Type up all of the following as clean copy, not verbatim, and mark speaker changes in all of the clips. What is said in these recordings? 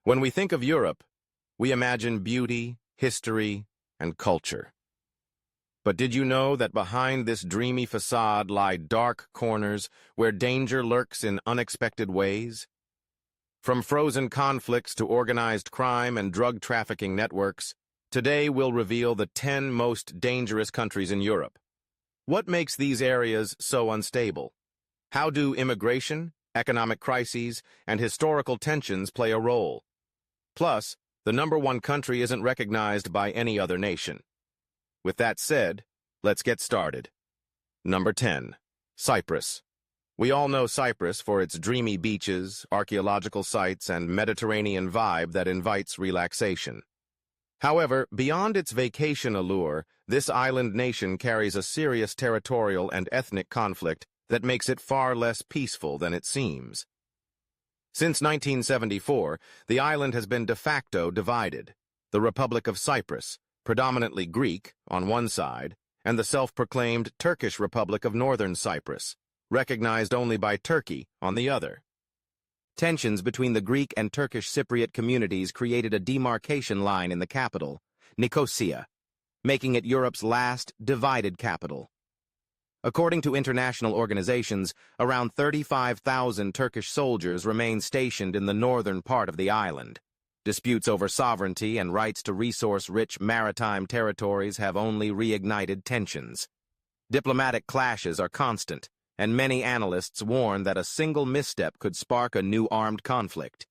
Speaker 1: When we think of Europe, we imagine beauty, history, and culture. But did you know that behind this dreamy facade lie dark corners where danger lurks in unexpected ways? From frozen conflicts to organized crime and drug trafficking networks, today we'll reveal the 10 most dangerous countries in Europe. What makes these areas so unstable? How do immigration, economic crises, and historical tensions play a role? Plus, the #1 country isn't recognized by any other nation. With that said, let's get started. Number 10. Cyprus. We all know Cyprus for its dreamy beaches, archaeological sites, and Mediterranean vibe that invites relaxation. However, beyond its vacation allure, this island nation carries a serious territorial and ethnic conflict that makes it far less peaceful than it seems. Since 1974, the island has been de facto divided. The Republic of Cyprus, predominantly Greek, on one side, and the self-proclaimed Turkish Republic of Northern Cyprus, recognized only by Turkey, on the other. Tensions between the Greek and Turkish Cypriot communities created a demarcation line in the capital, Nicosia, making it Europe's last divided capital. According to international organizations, around 35,000 Turkish soldiers remain stationed in the northern part of the island. Disputes over sovereignty and rights to resource-rich maritime territories have only reignited tensions. Diplomatic clashes are constant, and many analysts warn that a single misstep could spark a new armed conflict.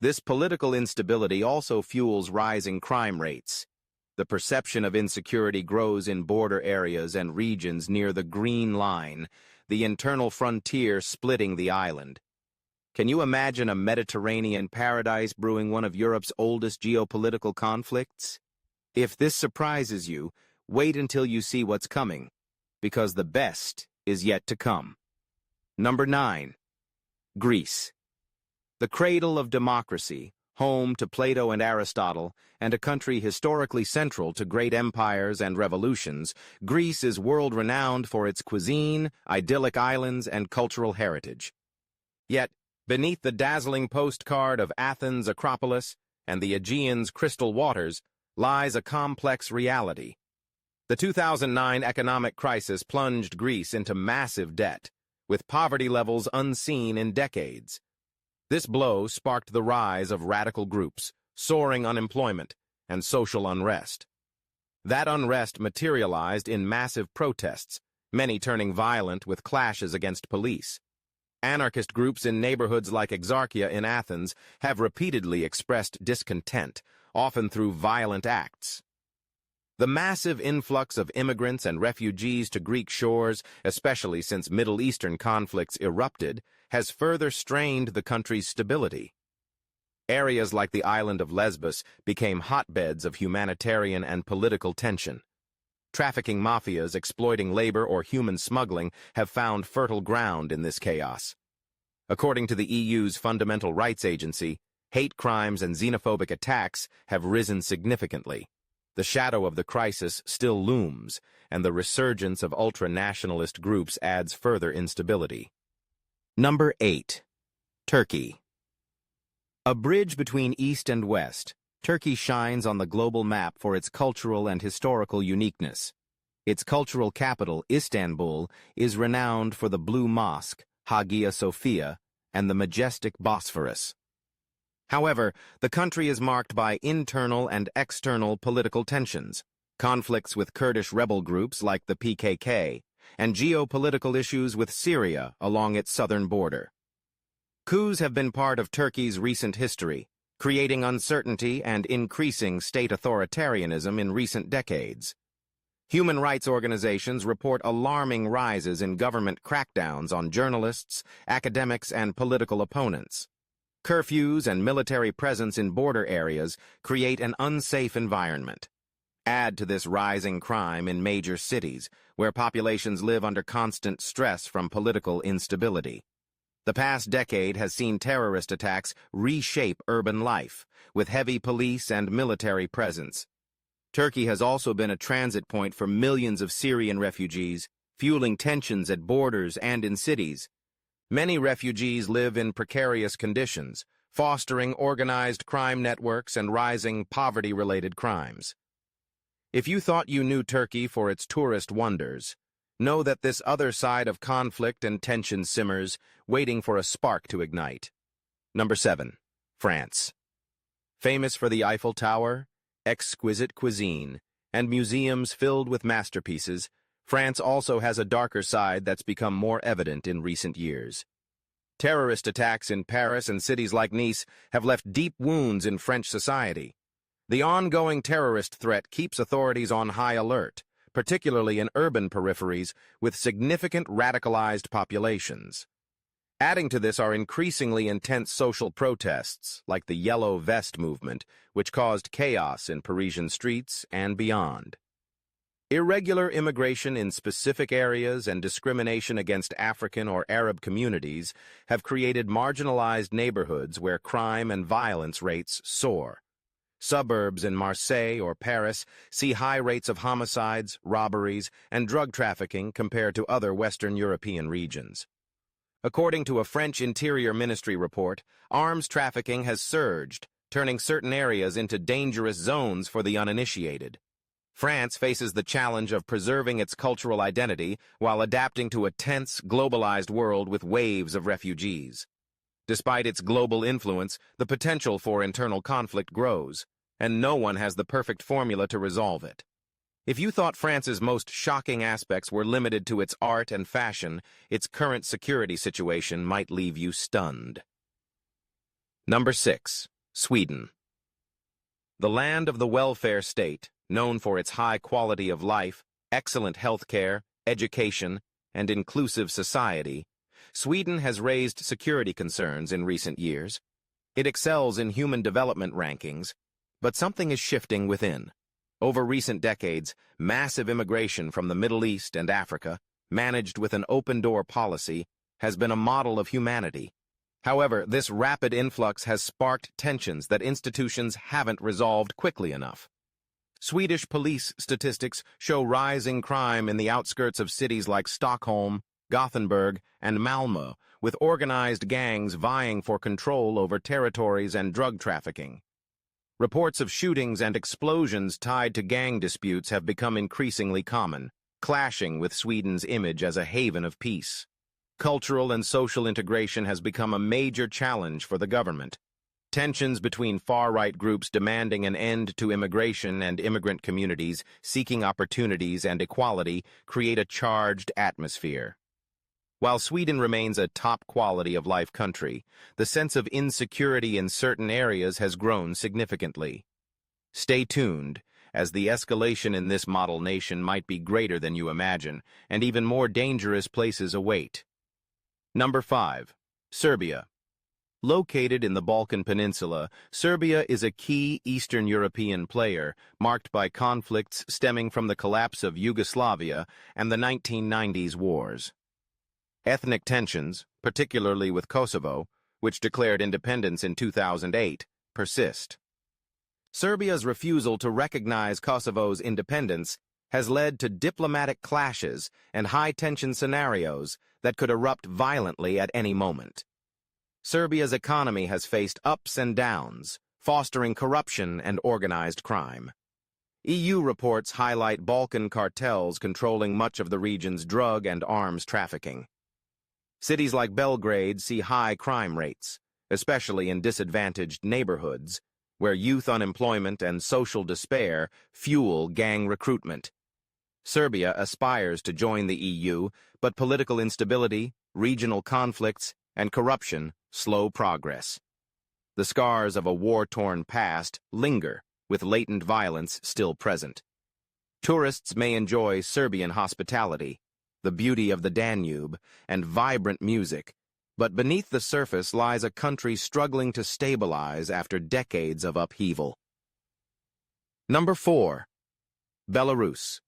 Speaker 1: This political instability also fuels rising crime rates. The perception of insecurity grows in border areas and regions near the Green Line, the internal frontier splitting the island. Can you imagine a Mediterranean paradise brewing one of Europe's oldest geopolitical conflicts? If this surprises you, wait until you see what's coming, because the best is yet to come. Number 9. Greece. The cradle of democracy, home to Plato and Aristotle, and a country historically central to great empires and revolutions, Greece is world-renowned for its cuisine, idyllic islands, and cultural heritage. Yet, beneath the dazzling postcard of Athens' Acropolis and the Aegean's crystal waters lies a complex reality. The 2009 economic crisis plunged Greece into massive debt, with poverty levels unseen in decades. This blow sparked the rise of radical groups, soaring unemployment, and social unrest. That unrest materialized in massive protests, many turning violent with clashes against police. Anarchist groups in neighborhoods like Exarchia in Athens have repeatedly expressed discontent, often through violent acts. The massive influx of immigrants and refugees to Greek shores, especially since Middle Eastern conflicts erupted, has further strained the country's stability. Areas like the island of Lesbos became hotbeds of humanitarian and political tension. Trafficking mafias exploiting labor or human smuggling have found fertile ground in this chaos. According to the EU's Fundamental Rights Agency, hate crimes and xenophobic attacks have risen significantly. The shadow of the crisis still looms, and the resurgence of ultra-nationalist groups adds further instability. Number 8. Turkey. A bridge between East and West, Turkey shines on the global map for its cultural and historical uniqueness. Its cultural capital, Istanbul, is renowned for the Blue Mosque, Hagia Sophia, and the majestic Bosphorus. However, the country is marked by internal and external political tensions, conflicts with Kurdish rebel groups like the PKK, and geopolitical issues with Syria along its southern border. Coups have been part of Turkey's recent history, creating uncertainty and increasing state authoritarianism in recent decades. Human rights organizations report alarming rises in government crackdowns on journalists, academics, and political opponents. Curfews and military presence in border areas create an unsafe environment. Add to this rising crime in major cities, where populations live under constant stress from political instability. The past decade has seen terrorist attacks reshape urban life, with heavy police and military presence. Turkey has also been a transit point for millions of Syrian refugees, fueling tensions at borders and in cities. Many refugees live in precarious conditions, fostering organized crime networks and rising poverty-related crimes. If you thought you knew Turkey for its tourist wonders, know that this other side of conflict and tension simmers, waiting for a spark to ignite. Number 7. France. Famous for the Eiffel Tower, exquisite cuisine, and museums filled with masterpieces, France also has a darker side that's become more evident in recent years. Terrorist attacks in Paris and cities like Nice have left deep wounds in French society. The ongoing terrorist threat keeps authorities on high alert, particularly in urban peripheries with significant radicalized populations. Adding to this are increasingly intense social protests, like the Yellow Vest movement, which caused chaos in Parisian streets and beyond. Irregular immigration in specific areas and discrimination against African or Arab communities have created marginalized neighborhoods where crime and violence rates soar. Suburbs in Marseille or Paris see high rates of homicides, robberies, and drug trafficking compared to other Western European regions. According to a French Interior Ministry report, arms trafficking has surged, turning certain areas into dangerous zones for the uninitiated. France faces the challenge of preserving its cultural identity while adapting to a tense, globalized world with waves of refugees. Despite its global influence, the potential for internal conflict grows, and no one has the perfect formula to resolve it. If you thought France's most shocking aspects were limited to its art and fashion, its current security situation might leave you stunned. Number 6. Sweden. The land of the welfare state, known for its high quality of life, excellent healthcare, education, and inclusive society, Sweden has raised security concerns in recent years. It excels in human development rankings, but something is shifting within. Over recent decades, massive immigration from the Middle East and Africa, managed with an open-door policy, has been a model of humanity. However, this rapid influx has sparked tensions that institutions haven't resolved quickly enough. Swedish police statistics show rising crime in the outskirts of cities like Stockholm, Gothenburg, and Malmö, with organized gangs vying for control over territories and drug trafficking. Reports of shootings and explosions tied to gang disputes have become increasingly common, clashing with Sweden's image as a haven of peace. Cultural and social integration has become a major challenge for the government. Tensions between far-right groups demanding an end to immigration and immigrant communities seeking opportunities and equality create a charged atmosphere. While Sweden remains a top quality of life country, the sense of insecurity in certain areas has grown significantly. Stay tuned, as the escalation in this model nation might be greater than you imagine, and even more dangerous places await. Number 5. Serbia. Located in the Balkan Peninsula, Serbia is a key Eastern European player, marked by conflicts stemming from the collapse of Yugoslavia and the 1990s wars. Ethnic tensions, particularly with Kosovo, which declared independence in 2008, persist. Serbia's refusal to recognize Kosovo's independence has led to diplomatic clashes and high-tension scenarios that could erupt violently at any moment. Serbia's economy has faced ups and downs, fostering corruption and organized crime. EU reports highlight Balkan cartels controlling much of the region's drug and arms trafficking. Cities like Belgrade see high crime rates, especially in disadvantaged neighborhoods, where youth unemployment and social despair fuel gang recruitment. Serbia aspires to join the EU, but political instability, regional conflicts, and corruption slow progress. The scars of a war-torn past linger, with latent violence still present. Tourists may enjoy Serbian hospitality, the beauty of the Danube, and vibrant music, but beneath the surface lies a country struggling to stabilize after decades of upheaval. Number 4. Belarus.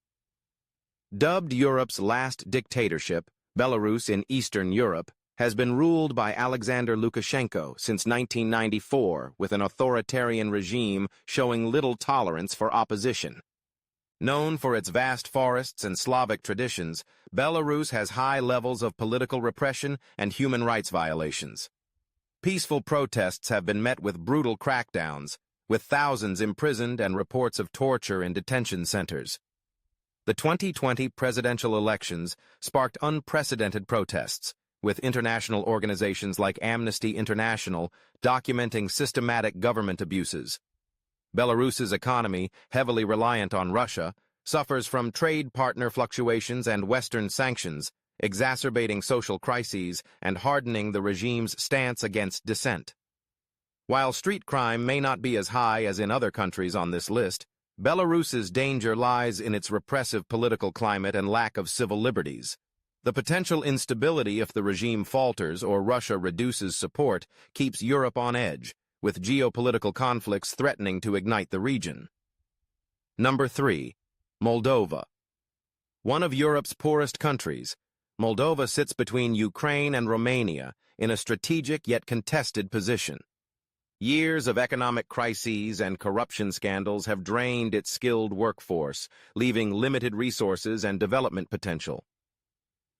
Speaker 1: Dubbed Europe's last dictatorship, Belarus in Eastern Europe has been ruled by Alexander Lukashenko since 1994, with an authoritarian regime showing little tolerance for opposition. Known for its vast forests and Slavic traditions, Belarus has high levels of political repression and human rights violations. Peaceful protests have been met with brutal crackdowns, with thousands imprisoned and reports of torture in detention centers. The 2020 presidential elections sparked unprecedented protests, with international organizations like Amnesty International documenting systematic government abuses. Belarus's economy, heavily reliant on Russia, suffers from trade partner fluctuations and Western sanctions, exacerbating social crises and hardening the regime's stance against dissent. While street crime may not be as high as in other countries on this list, Belarus's danger lies in its repressive political climate and lack of civil liberties. The potential instability if the regime falters or Russia reduces support keeps Europe on edge, with geopolitical conflicts threatening to ignite the region. Number 3. Moldova. One of Europe's poorest countries, Moldova sits between Ukraine and Romania in a strategic yet contested position. Years of economic crises and corruption scandals have drained its skilled workforce, leaving limited resources and development potential.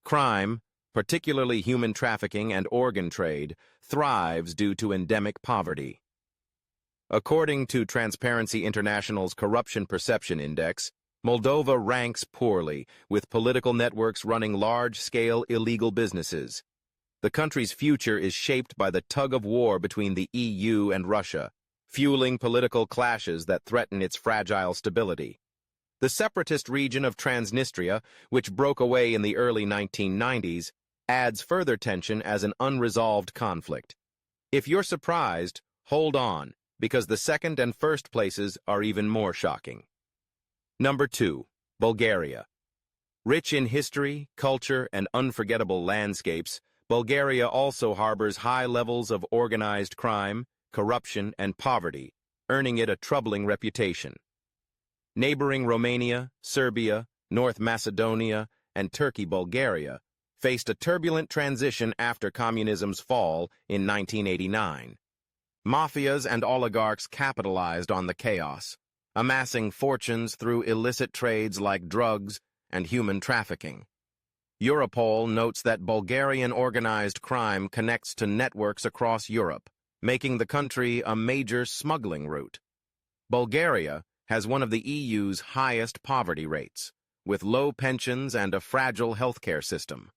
Speaker 1: Crime, particularly human trafficking and organ trade, thrives due to endemic poverty. According to Transparency International's Corruption Perception Index, Moldova ranks poorly, with political networks running large-scale illegal businesses. The country's future is shaped by the tug-of-war between the EU and Russia, fueling political clashes that threaten its fragile stability. The separatist region of Transnistria, which broke away in the early 1990s, adds further tension as an unresolved conflict. If you're surprised, hold on, because the second and first places are even more shocking. Number 2. Bulgaria. Rich in history, culture, and unforgettable landscapes, Bulgaria also harbors high levels of organized crime, corruption, and poverty, earning it a troubling reputation. Neighboring Romania, Serbia, North Macedonia, and Turkey, Bulgaria faced a turbulent transition after communism's fall in 1989. Mafias and oligarchs capitalized on the chaos, amassing fortunes through illicit trades like drugs and human trafficking. Europol notes that Bulgarian organized crime connects to networks across Europe, making the country a major smuggling route. Bulgaria has one of the EU's highest poverty rates, with low pensions and a fragile healthcare system.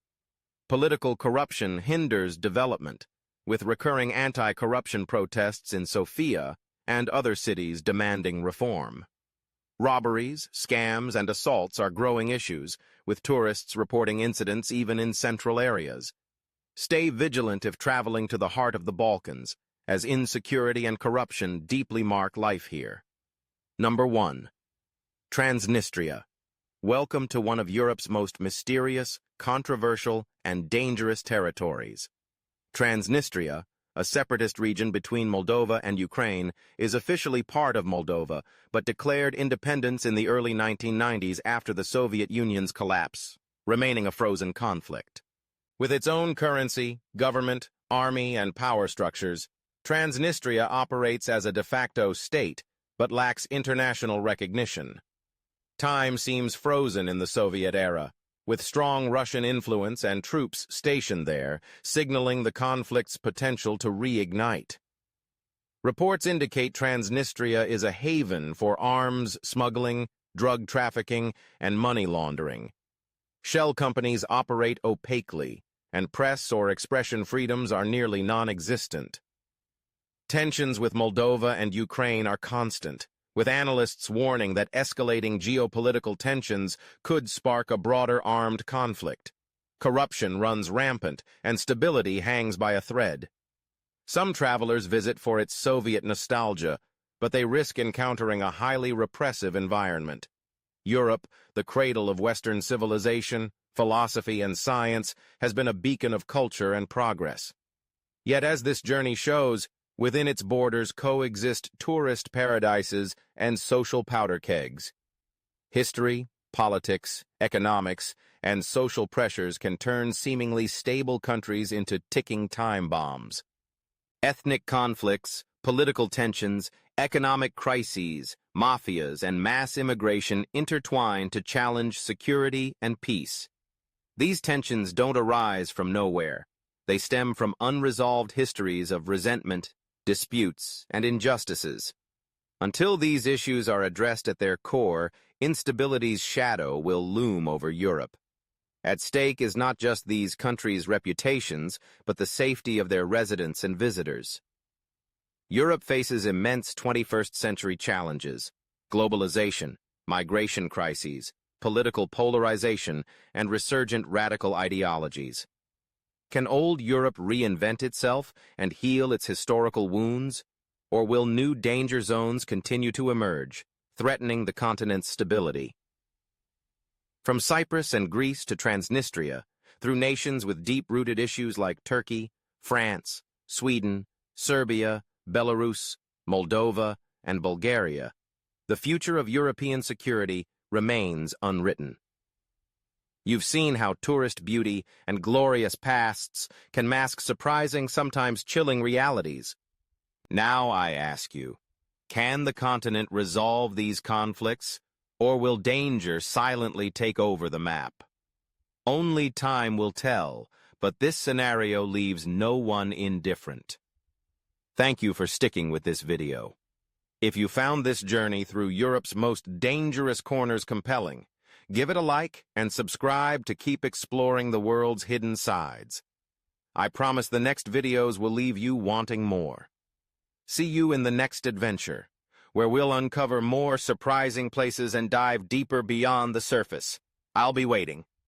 Speaker 1: Political corruption hinders development, with recurring anti-corruption protests in Sofia and other cities demanding reform. Robberies, scams, and assaults are growing issues, with tourists reporting incidents even in central areas. Stay vigilant if traveling to the heart of the Balkans, as insecurity and corruption deeply mark life here. Number 1. Transnistria. Welcome to one of Europe's most mysterious, controversial, and dangerous territories. Transnistria, a separatist region between Moldova and Ukraine, is officially part of Moldova, but declared independence in the early 1990s after the Soviet Union's collapse, remaining a frozen conflict. With its own currency, government, army, and power structures, Transnistria operates as a de facto state, but lacks international recognition. Time seems frozen in the Soviet era, with strong Russian influence and troops stationed there, signaling the conflict's potential to reignite. Reports indicate Transnistria is a haven for arms smuggling, drug trafficking, and money laundering. Shell companies operate opaquely, and press or expression freedoms are nearly non-existent. Tensions with Moldova and Ukraine are constant, with analysts warning that escalating geopolitical tensions could spark a broader armed conflict. Corruption runs rampant, and stability hangs by a thread. Some travelers visit for its Soviet nostalgia, but they risk encountering a highly repressive environment. Europe, the cradle of Western civilization, philosophy, and science, has been a beacon of culture and progress. Yet as this journey shows, within its borders coexist tourist paradises and social powder kegs. History, politics, economics, and social pressures can turn seemingly stable countries into ticking time bombs. Ethnic conflicts, political tensions, economic crises, mafias, and mass immigration intertwine to challenge security and peace. These tensions don't arise from nowhere. They stem from unresolved histories of resentment, disputes, and injustices. Until these issues are addressed at their core, instability's shadow will loom over Europe. At stake is not just these countries' reputations, but the safety of their residents and visitors. Europe faces immense 21st century challenges: globalization, migration crises, political polarization, and resurgent radical ideologies. Can old Europe reinvent itself and heal its historical wounds? Or will new danger zones continue to emerge, threatening the continent's stability? From Cyprus and Greece to Transnistria, through nations with deep-rooted issues like Turkey, France, Sweden, Serbia, Belarus, Moldova, and Bulgaria, the future of European security remains unwritten. You've seen how tourist beauty and glorious pasts can mask surprising, sometimes chilling realities. Now I ask you, can the continent resolve these conflicts, or will danger silently take over the map? Only time will tell, but this scenario leaves no one indifferent. Thank you for sticking with this video. If you found this journey through Europe's most dangerous corners compelling, give it a like and subscribe to keep exploring the world's hidden sides. I promise the next videos will leave you wanting more. See you in the next adventure, where we'll uncover more surprising places and dive deeper beyond the surface. I'll be waiting.